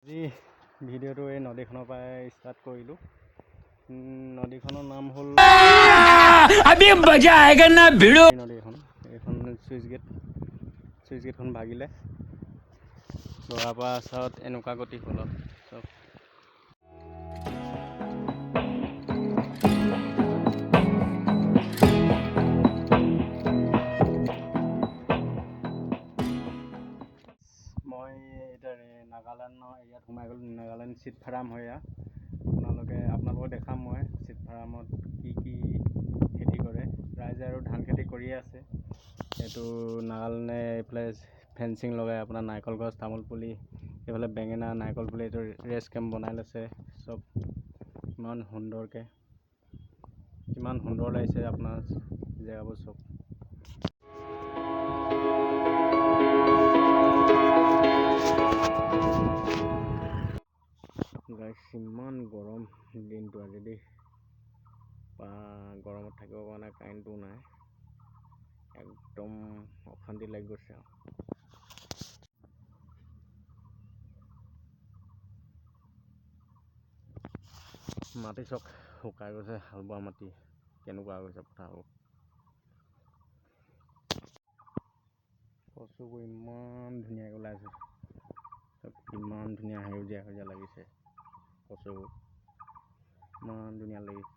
আজি ভিডিঅ'টো এই নদীখনৰ পৰাই ষ্টাৰ্ট কৰিলোঁ। নদীখনৰ নাম হ'ল নদীখন। এইখন চুইচ গেটখন ভাগিলে, ভগাৰ পৰা চাওঁত এনেকুৱা গতি হ'ল চব। মই এতিয়া নাগালেণ্ডৰ এৰিয়াত সোমাই গ'লোঁ। নাগালেণ্ড চিট ফাৰ্ম হয় এয়া। আপোনালোকক দেখাম মই চিট ফাৰ্মত কি খেতি কৰে। ৰাইজে আৰু ধান খেতি কৰিয়ে আছে। এইটো নাগালেণ্ডে এইফালে ফেঞ্চিং লগাই আপোনাৰ নাৰিকল গছ, তামোল পুলি, এইফালে বেঙেনা, নাৰিকল পুলি, এইটো ৰেষ্ট কেম্প বনাই লৈছে চব। ইমান সুন্দৰকৈ, কিমান সুন্দৰ লাগিছে আপোনাৰ জেগাবোৰ চব। ইমান গৰম দিনটো আজি দেই, বা গৰমত থাকিব পৰা নাই, কাৰেণ্টটো নাই, একদম অশান্তি লাগি গৈছে আৰু। মাটি চব শুকাই গৈছে, হাল বোৱা মাটি কেনেকুৱা গৈছে পথাৰবোৰ। কচুবোৰ ইমান ধুনীয়াকৈ ওলাইছে, চব ইমান ধুনীয়া সেউজীয়া লাগিছে কচুবোৰ, ইমান ধুনীয়া লাগিছে।